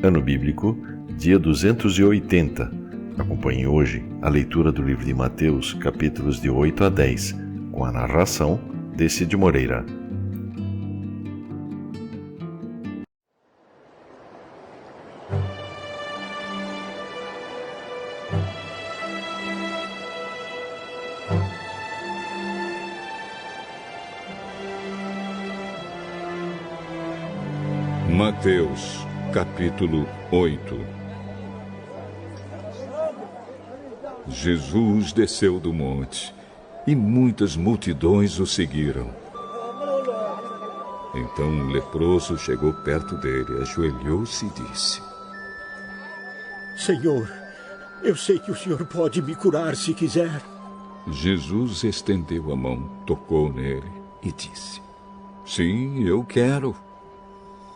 Ano Bíblico, dia 280. Acompanhe hoje a leitura do livro de Mateus, capítulos de 8 a 10, com a narração de Cid Moreira. Mateus, capítulo 8. Jesus desceu do monte e muitas multidões o seguiram. Então um leproso chegou perto dele, ajoelhou-se e disse: Senhor, eu sei que o Senhor pode me curar se quiser. Jesus estendeu a mão, tocou nele e disse: Sim, eu quero.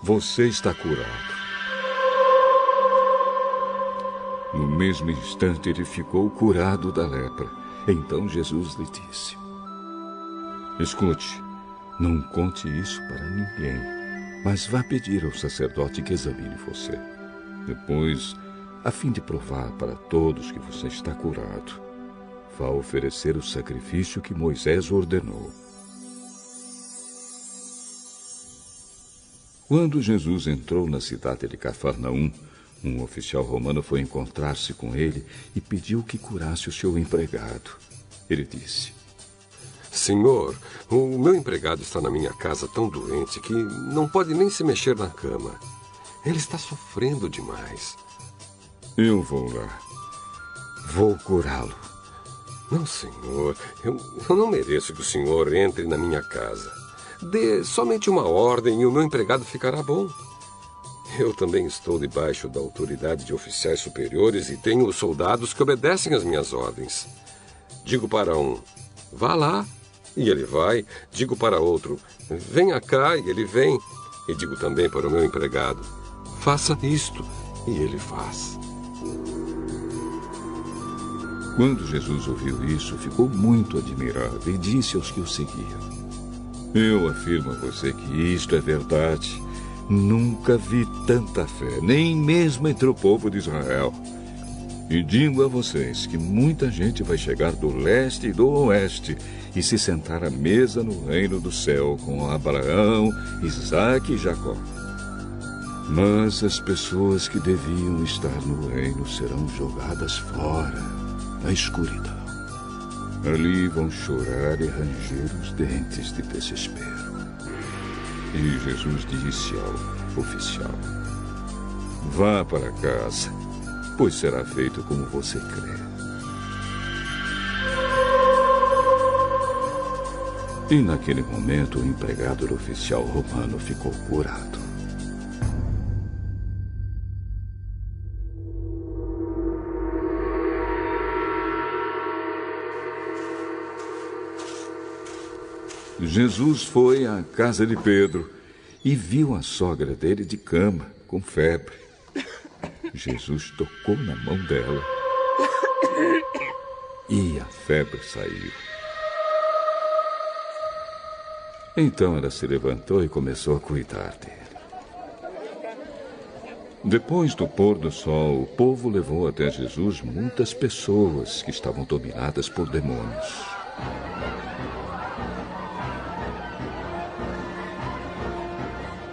Você está curado. No mesmo instante, ele ficou curado da lepra. Então Jesus lhe disse: Escute, não conte isso para ninguém, mas vá pedir ao sacerdote que examine você. Depois, a fim de provar para todos que você está curado, vá oferecer o sacrifício que Moisés ordenou. Quando Jesus entrou na cidade de Cafarnaum, um oficial romano foi encontrar-se com ele e pediu que curasse o seu empregado. Ele disse: Senhor, o meu empregado está na minha casa tão doente que não pode nem se mexer na cama. Ele está sofrendo demais. Eu vou lá. Vou curá-lo. Não, senhor, eu não mereço que o senhor entre na minha casa. Dê somente uma ordem e o meu empregado ficará bom. Eu também estou debaixo da autoridade de oficiais superiores e tenho soldados que obedecem às minhas ordens. Digo para um, vá lá, e ele vai. Digo para outro, venha cá, e ele vem. E digo também para o meu empregado, faça isto, e ele faz. Quando Jesus ouviu isso, ficou muito admirado e disse aos que o seguiam: Eu afirmo a você que isto é verdade. Nunca vi tanta fé, nem mesmo entre o povo de Israel. E digo a vocês que muita gente vai chegar do leste e do oeste e se sentar à mesa no reino do céu com Abraão, Isaque e Jacó. Mas as pessoas que deviam estar no reino serão jogadas fora, na escuridão. Ali vão chorar e ranger os dentes de desespero. E Jesus disse ao oficial: Vá para casa, pois será feito como você crê. E naquele momento o empregado do oficial romano ficou curado. Jesus foi à casa de Pedro e viu a sogra dele de cama, com febre. Jesus tocou na mão dela e a febre saiu. Então ela se levantou e começou a cuidar dele. Depois do pôr do sol, o povo levou até Jesus muitas pessoas que estavam dominadas por demônios.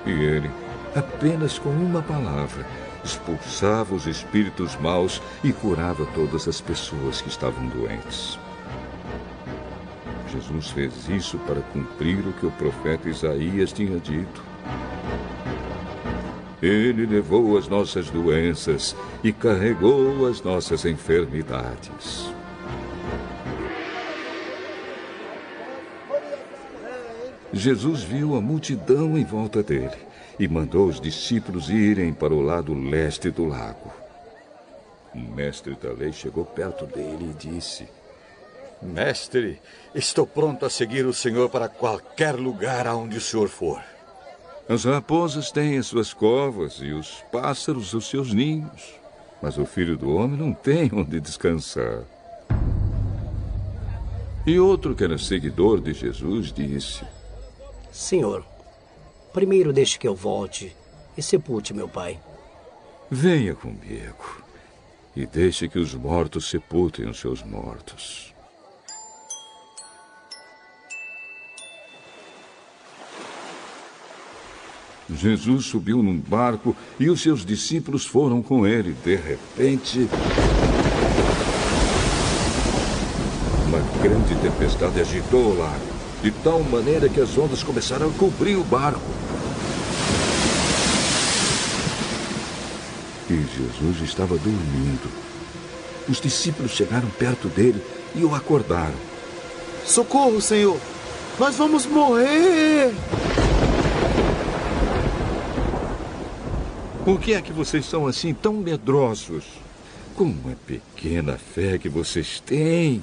E ele, apenas com uma palavra, expulsava os espíritos maus e curava todas as pessoas que estavam doentes. Jesus fez isso para cumprir o que o profeta Isaías tinha dito. Ele levou as nossas doenças e carregou as nossas enfermidades. Jesus viu a multidão em volta dele e mandou os discípulos irem para o lado leste do lago. O mestre da lei chegou perto dele e disse: Mestre, estou pronto a seguir o Senhor para qualquer lugar aonde o Senhor for. As raposas têm as suas covas e os pássaros os seus ninhos, mas o Filho do Homem não tem onde descansar. E outro que era seguidor de Jesus disse: Senhor, primeiro deixe que eu volte e sepulte meu pai. Venha comigo e deixe que os mortos sepultem os seus mortos. Jesus subiu num barco e os seus discípulos foram com ele. De repente, uma grande tempestade agitou o lago, de tal maneira que as ondas começaram a cobrir o barco. E Jesus estava dormindo. Os discípulos chegaram perto dele e o acordaram. Socorro, Senhor! Nós vamos morrer! Por que é que vocês são assim tão medrosos? Como é pequena a fé que vocês têm!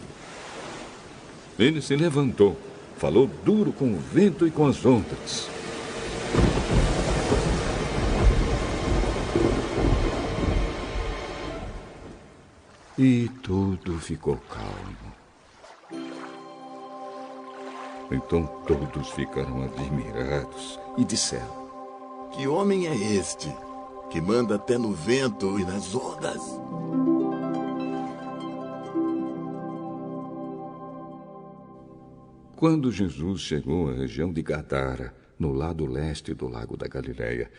Ele se levantou, falou duro com o vento e com as ondas. E tudo ficou calmo. Então todos ficaram admirados e disseram: Que homem é este, que manda até no vento e nas ondas? Quando Jesus chegou à região de Gadara, no lado leste do lago da Galileia,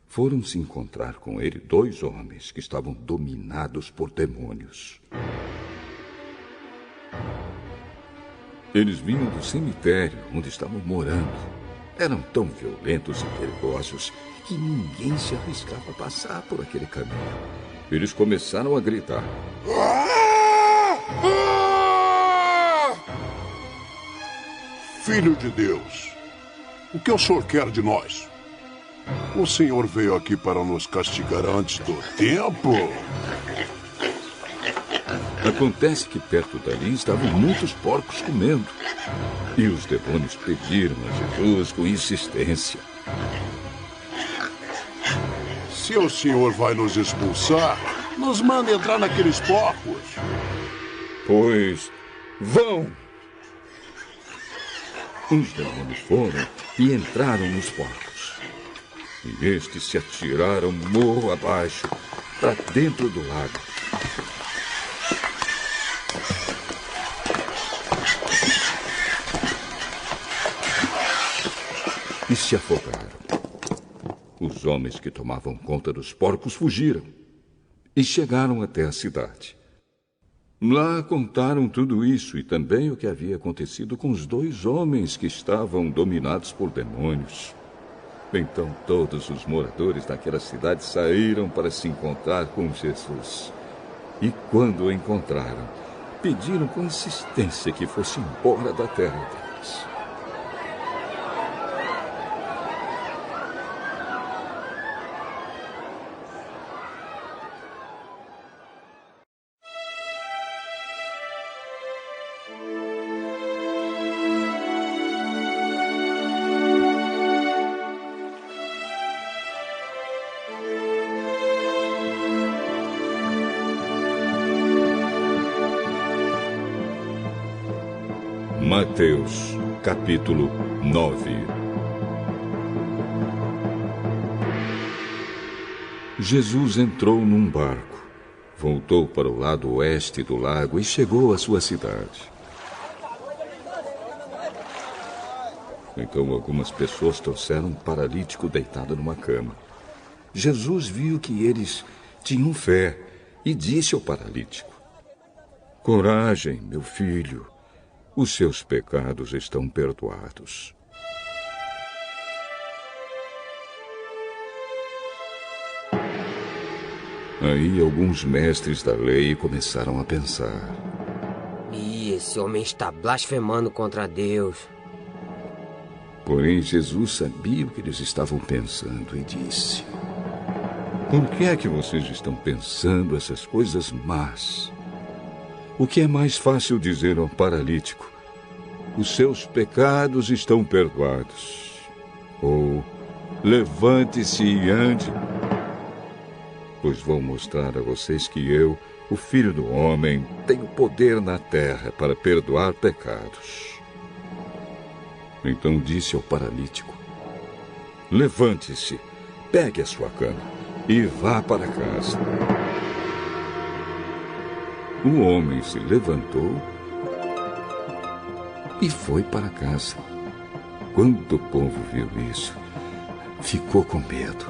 foram se encontrar com ele 2 homens que estavam dominados por demônios. Eles vinham do cemitério onde estavam morando. Eram tão violentos e perigosos que ninguém se arriscava a passar por aquele caminho. Eles começaram a gritar: Filho de Deus, o que o senhor quer de nós? O senhor veio aqui para nos castigar antes do tempo? Acontece que perto dali estavam muitos porcos comendo. E os demônios pediram a Jesus com insistência: Se o senhor vai nos expulsar, nos manda entrar naqueles porcos. Pois vão! Os demônios foram e entraram nos porcos. E estes se atiraram morro abaixo, para dentro do lago. E se afogaram. Os homens que tomavam conta dos porcos fugiram e chegaram até a cidade. Lá contaram tudo isso e também o que havia acontecido com os 2 homens que estavam dominados por demônios. Então todos os moradores daquela cidade saíram para se encontrar com Jesus. E quando o encontraram, pediram com insistência que fosse embora da terra deles. Mateus, capítulo 9. Jesus entrou num barco, voltou para o lado oeste do lago e chegou à sua cidade. Então algumas pessoas trouxeram um paralítico deitado numa cama. Jesus viu que eles tinham fé e disse ao paralítico: Coragem, meu filho. Os seus pecados estão perdoados. Aí alguns mestres da lei começaram a pensar: Esse homem está blasfemando contra Deus. Porém, Jesus sabia o que eles estavam pensando e disse: Por que é que vocês estão pensando essas coisas más? O que é mais fácil dizer ao paralítico: Os seus pecados estão perdoados. Ou, levante-se e ande. Pois vou mostrar a vocês que eu, o Filho do Homem, tenho poder na terra para perdoar pecados. Então disse ao paralítico: Levante-se, pegue a sua cama e vá para casa. O homem se levantou e foi para casa. Quando o povo viu isso, ficou com medo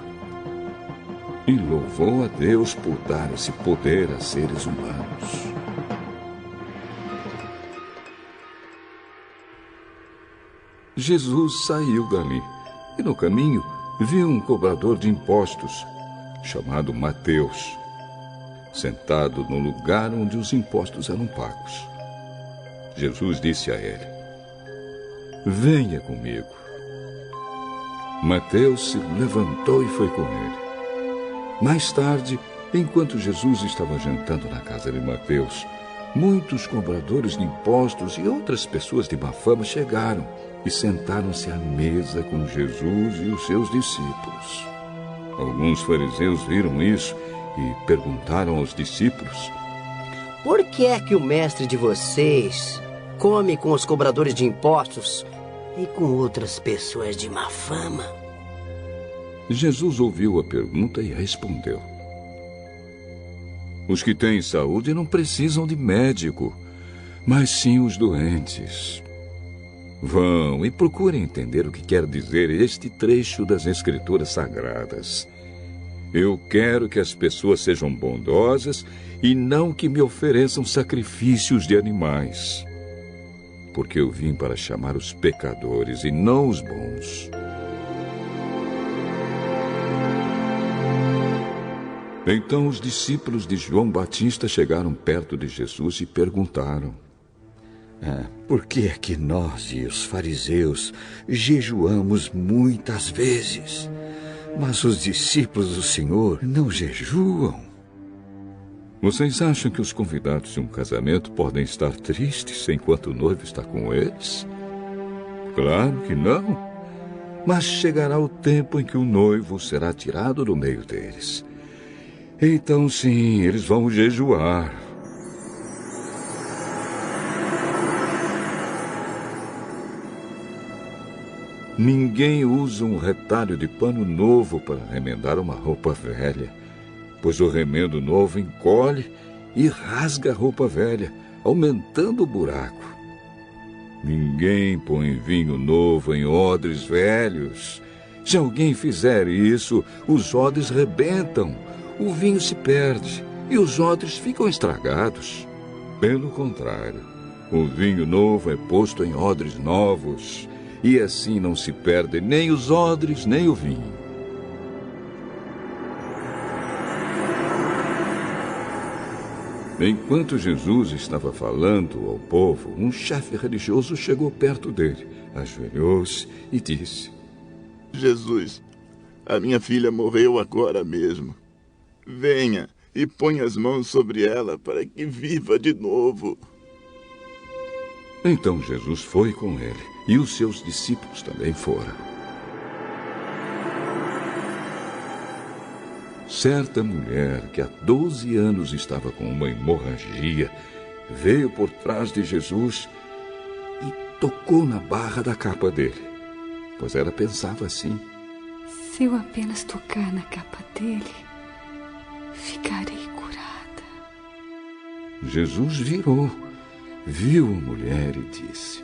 e louvou a Deus por dar esse poder a seres humanos. Jesus saiu dali e no caminho viu um cobrador de impostos, chamado Mateus, sentado no lugar onde os impostos eram pagos. Jesus disse a ele: venha comigo. Mateus se levantou e foi com ele. Mais tarde, enquanto Jesus estava jantando na casa de Mateus, muitos cobradores de impostos e outras pessoas de má fama chegaram e sentaram-se à mesa com Jesus e os seus discípulos. Alguns fariseus viram isso e perguntaram aos discípulos: por que é que o mestre de vocês come com os cobradores de impostos e com outras pessoas de má fama? Jesus ouviu a pergunta e respondeu: os que têm saúde não precisam de médico, mas sim os doentes. Vão e procurem entender o que quer dizer este trecho das Escrituras Sagradas. Eu quero que as pessoas sejam bondosas e não que me ofereçam sacrifícios de animais. Porque eu vim para chamar os pecadores e não os bons. Então os discípulos de João Batista chegaram perto de Jesus e perguntaram: por que é que nós e os fariseus jejuamos muitas vezes, mas os discípulos do Senhor não jejuam? Vocês acham que os convidados de um casamento podem estar tristes enquanto o noivo está com eles? Claro que não. Mas chegará o tempo em que o noivo será tirado do meio deles. Então, sim, eles vão jejuar. Ninguém usa um retalho de pano novo para remendar uma roupa velha, pois o remendo novo encolhe e rasga a roupa velha, aumentando o buraco. Ninguém põe vinho novo em odres velhos. Se alguém fizer isso, os odres rebentam, o vinho se perde e os odres ficam estragados. Pelo contrário, o vinho novo é posto em odres novos, e assim não se perde nem os odres, nem o vinho. Enquanto Jesus estava falando ao povo, um chefe religioso chegou perto dele, ajoelhou-se e disse: Jesus, a minha filha morreu agora mesmo. Venha e ponha as mãos sobre ela para que viva de novo. Então Jesus foi com ele. E os seus discípulos também foram. Certa mulher que há 12 anos estava com uma hemorragia veio por trás de Jesus e tocou na barra da capa dele, pois ela pensava assim: se eu apenas tocar na capa dele, ficarei curada. Jesus virou, viu a mulher e disse: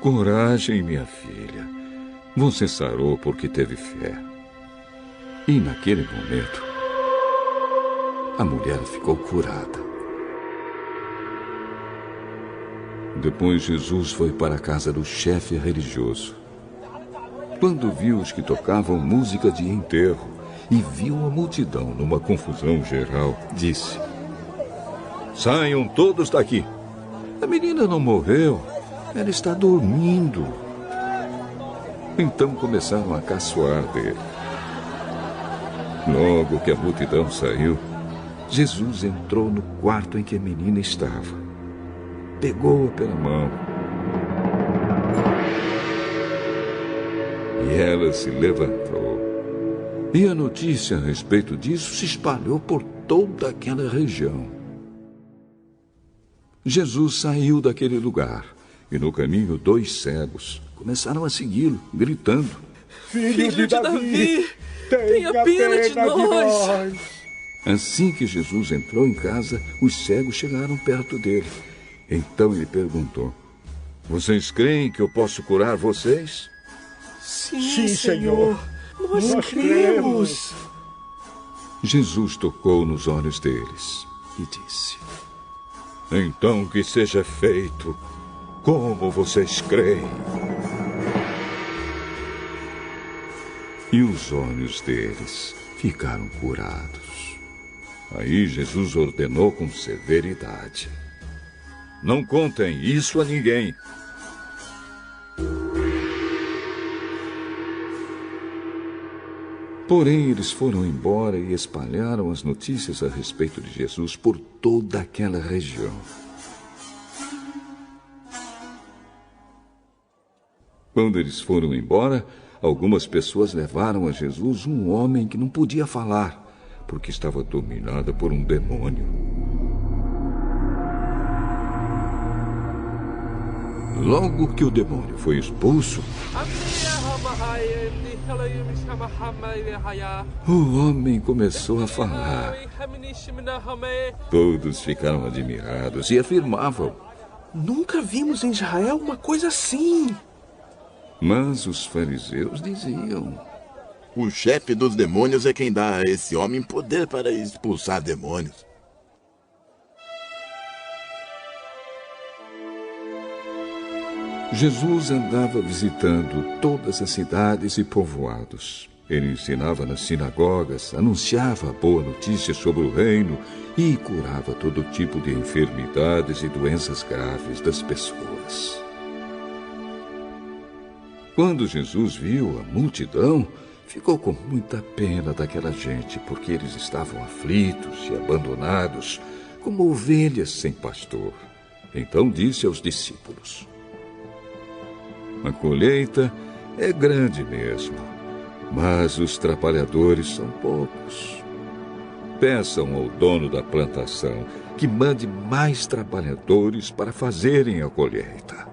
coragem, minha filha. Você sarou porque teve fé. E naquele momento, a mulher ficou curada. Depois Jesus foi para a casa do chefe religioso. Quando viu os que tocavam música de enterro e viu a multidão numa confusão geral, disse: saiam todos daqui. A menina não morreu. Ela está dormindo. Então começaram a caçoar dele. Logo que a multidão saiu, Jesus entrou no quarto em que a menina estava. Pegou-a pela mão. E ela se levantou. E a notícia a respeito disso se espalhou por toda aquela região. Jesus saiu daquele lugar. E no caminho, 2 cegos começaram a segui-lo, gritando: Filho de Davi, Tenha pena de nós! Assim que Jesus entrou em casa, os cegos chegaram perto dele. Então ele perguntou: vocês creem que eu posso curar vocês? Sim, Senhor. Nós cremos. Jesus tocou nos olhos deles e disse: então que seja feito como vocês creem. E os olhos deles ficaram curados. Aí Jesus ordenou com severidade: não contem isso a ninguém. Porém, eles foram embora e espalharam as notícias a respeito de Jesus por toda aquela região. Quando eles foram embora, algumas pessoas levaram a Jesus um homem que não podia falar, porque estava dominado por um demônio. Logo que o demônio foi expulso, o homem começou a falar. Todos ficaram admirados e afirmavam: nunca vimos em Israel uma coisa assim. Mas os fariseus diziam: o chefe dos demônios é quem dá a esse homem poder para expulsar demônios. Jesus andava visitando todas as cidades e povoados. Ele ensinava nas sinagogas, anunciava a boa notícia sobre o reino e curava todo tipo de enfermidades e doenças graves das pessoas. Quando Jesus viu a multidão, ficou com muita pena daquela gente, porque eles estavam aflitos e abandonados, como ovelhas sem pastor. Então disse aos discípulos: a colheita é grande mesmo, mas os trabalhadores são poucos. Peçam ao dono da plantação que mande mais trabalhadores para fazerem a colheita.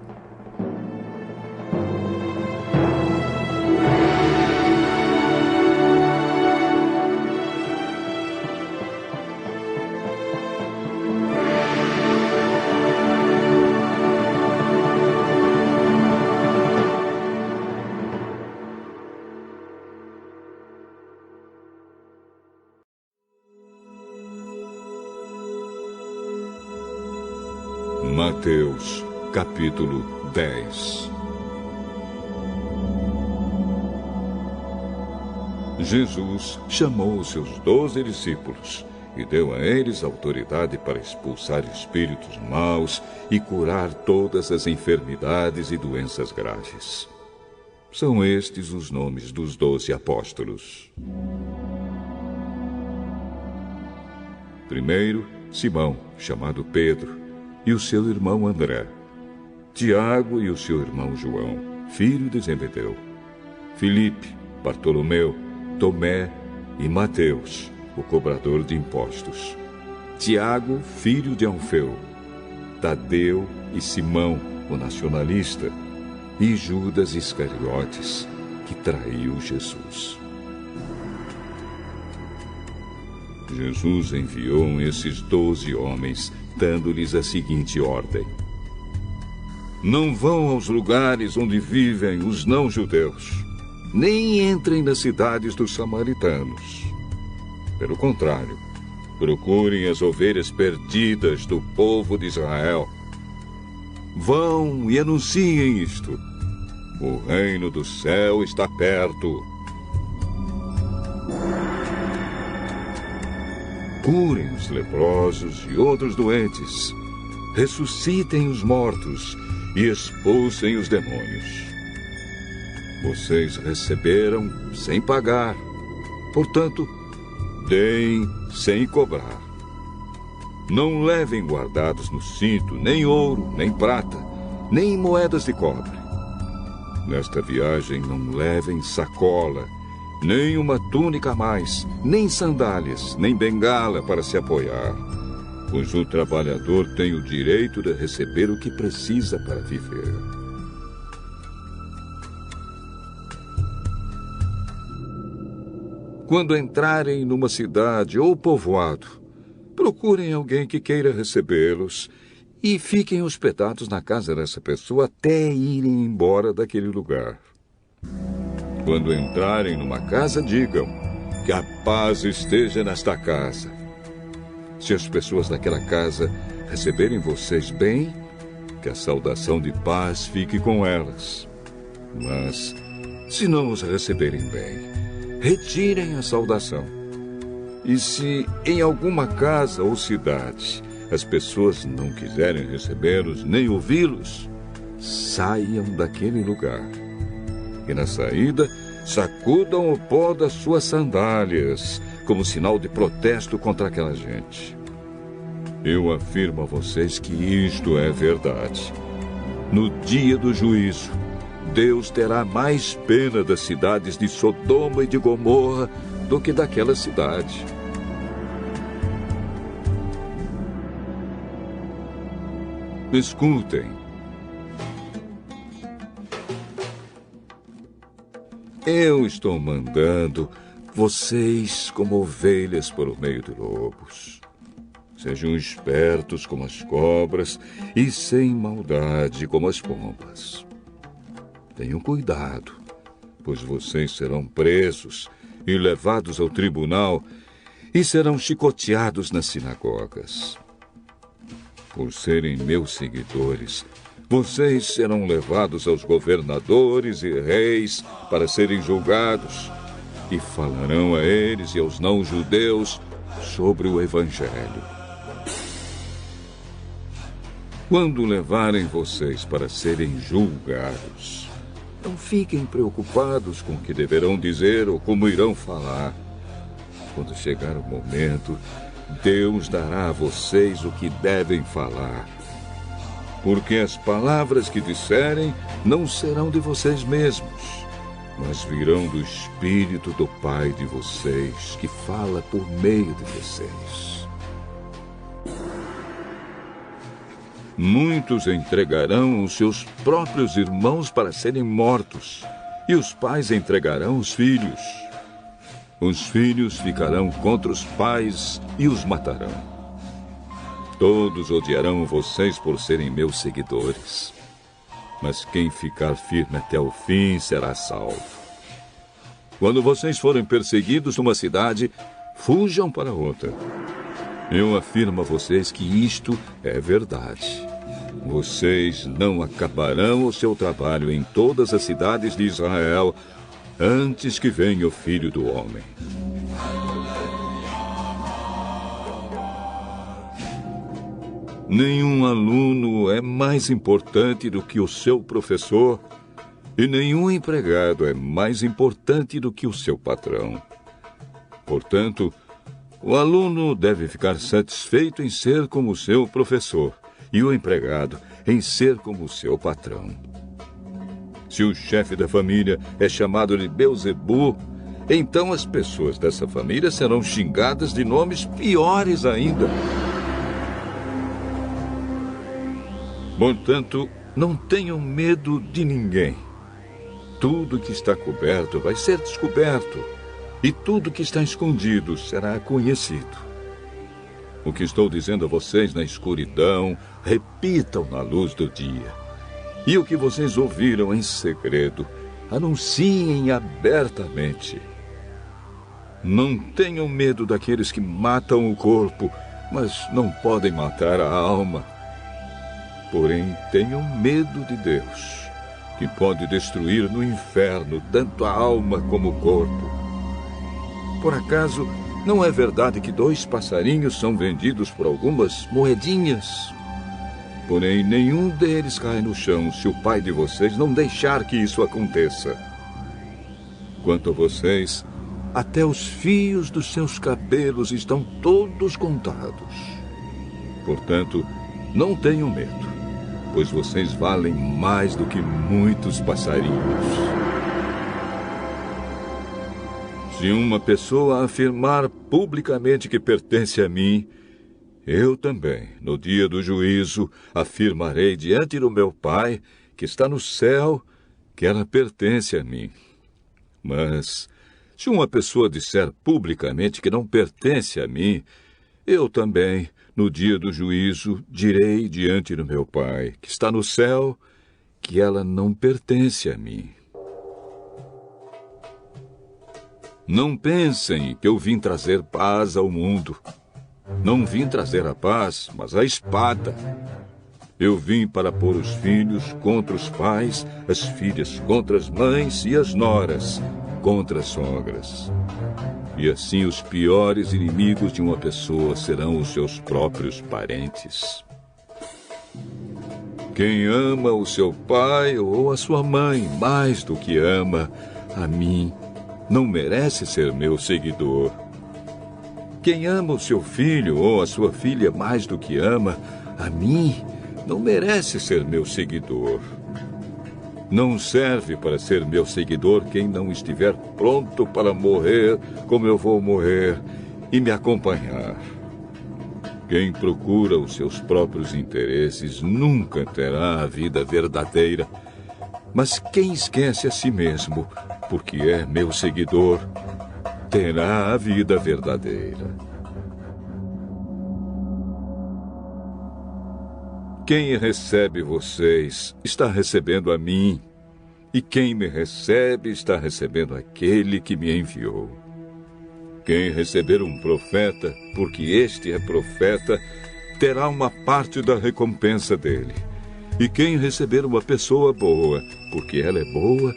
Mateus, capítulo 10. Jesus chamou os seus 12 discípulos e deu a eles autoridade para expulsar espíritos maus e curar todas as enfermidades e doenças graves. São estes os nomes dos 12 apóstolos. Primeiro, Simão, chamado Pedro, e o seu irmão André. Tiago e o seu irmão João, filho de Zebedeu. Filipe, Bartolomeu, Tomé e Mateus, o cobrador de impostos. Tiago, filho de Alfeu. Tadeu e Simão, o nacionalista. E Judas Iscariotes, que traiu Jesus. Jesus enviou esses 12 homens, dando-lhes a seguinte ordem: não vão aos lugares onde vivem os não-judeus, nem entrem nas cidades dos samaritanos. Pelo contrário, procurem as ovelhas perdidas do povo de Israel. Vão e anunciem isto: o reino do céu está perto. Curem os leprosos e outros doentes, ressuscitem os mortos e expulsem os demônios. Vocês receberam sem pagar, portanto, deem sem cobrar. Não levem guardados no cinto nem ouro, nem prata, nem moedas de cobre. Nesta viagem não levem sacola, nem uma túnica a mais, nem sandálias, nem bengala para se apoiar, pois o trabalhador tem o direito de receber o que precisa para viver. quando entrarem numa cidade ou povoado, procurem alguém que queira recebê-los e fiquem hospedados na casa dessa pessoa até irem embora daquele lugar. Quando entrarem numa casa, digam que a paz esteja nesta casa. Se as pessoas daquela casa receberem vocês bem, que a saudação de paz fique com elas. Mas, se não os receberem bem, retirem a saudação. E se em alguma casa ou cidade as pessoas não quiserem recebê-los nem ouvi-los, saiam daquele lugar. E na saída, sacudam o pó das suas sandálias, como sinal de protesto contra aquela gente. Eu afirmo a vocês que isto é verdade. No dia do juízo, Deus terá mais pena das cidades de Sodoma e de Gomorra do que daquela cidade. Escutem. Eu estou mandando vocês como ovelhas por o meio de lobos. Sejam espertos como as cobras e sem maldade como as pombas. Tenham cuidado, pois vocês serão presos e levados ao tribunal e serão chicoteados nas sinagogas. Por serem meus seguidores, vocês serão levados aos governadores e reis para serem julgados e falarão a eles e aos não-judeus sobre o Evangelho. Quando levarem vocês para serem julgados, não fiquem preocupados com o que deverão dizer ou como irão falar. Quando chegar o momento, Deus dará a vocês o que devem falar. Porque as palavras que disserem não serão de vocês mesmos, mas virão do Espírito do Pai de vocês, que fala por meio de vocês. Muitos entregarão os seus próprios irmãos para serem mortos, e os pais entregarão os filhos. Os filhos ficarão contra os pais e os matarão. Todos odiarão vocês por serem meus seguidores. Mas quem ficar firme até o fim será salvo. Quando vocês forem perseguidos numa cidade, fujam para outra. Eu afirmo a vocês que isto é verdade. Vocês não acabarão o seu trabalho em todas as cidades de Israel antes que venha o Filho do Homem. Nenhum aluno é mais importante do que o seu professor, e nenhum empregado é mais importante do que o seu patrão. Portanto, o aluno deve ficar satisfeito em ser como o seu professor, e o empregado em ser como o seu patrão. Se o chefe da família é chamado de Beelzebu, então as pessoas dessa família serão xingadas de nomes piores ainda. Portanto, não tenham medo de ninguém. Tudo que está coberto vai ser descoberto, e tudo que está escondido será conhecido. O que estou dizendo a vocês na escuridão, repitam na luz do dia. E o que vocês ouviram em segredo, anunciem abertamente. Não tenham medo daqueles que matam o corpo, mas não podem matar a alma. Porém, tenham medo de Deus, que pode destruir no inferno tanto a alma como o corpo. Por acaso, não é verdade que 2 passarinhos são vendidos por algumas moedinhas? Porém, nenhum deles cai no chão se o Pai de vocês não deixar que isso aconteça. Quanto a vocês, até os fios dos seus cabelos estão todos contados. Portanto, não tenham medo, pois vocês valem mais do que muitos passarinhos. Se uma pessoa afirmar publicamente que pertence a mim, eu também, no dia do juízo, afirmarei diante do meu Pai, que está no céu, que ela pertence a mim. Mas, Se uma pessoa disser publicamente que não pertence a mim, eu também, no dia do juízo, direi diante do meu Pai, que está no céu, que ela não pertence a mim. Não pensem que eu vim trazer paz ao mundo. Não vim trazer a paz, mas a espada. Eu vim para pôr os filhos contra os pais, as filhas contra as mães e as noras contra as sogras. E assim os piores inimigos de uma pessoa serão os seus próprios parentes. Quem ama o seu pai ou a sua mãe mais do que ama a mim, não merece ser meu seguidor. Quem ama o seu filho ou a sua filha mais do que ama a mim, não merece ser meu seguidor. Não serve para ser meu seguidor quem não estiver pronto para morrer como eu vou morrer e me acompanhar. Quem procura os seus próprios interesses nunca terá a vida verdadeira. Mas quem esquece a si mesmo, porque é meu seguidor, terá a vida verdadeira. Quem recebe vocês está recebendo a mim, e quem me recebe está recebendo aquele que me enviou. Quem receber um profeta, porque este é profeta, terá uma parte da recompensa dele. E quem receber uma pessoa boa, porque ela é boa,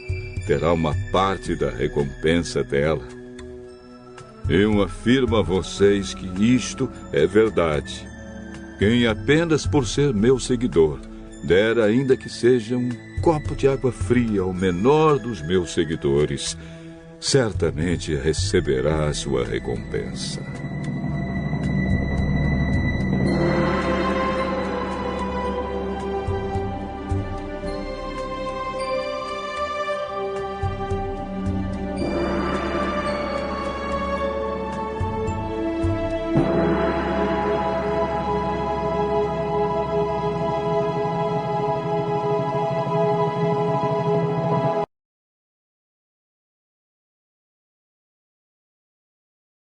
terá uma parte da recompensa dela. Eu afirmo a vocês que isto é verdade. Quem apenas por ser meu seguidor der ainda que seja um copo de água fria ao menor dos meus seguidores, certamente receberá a sua recompensa.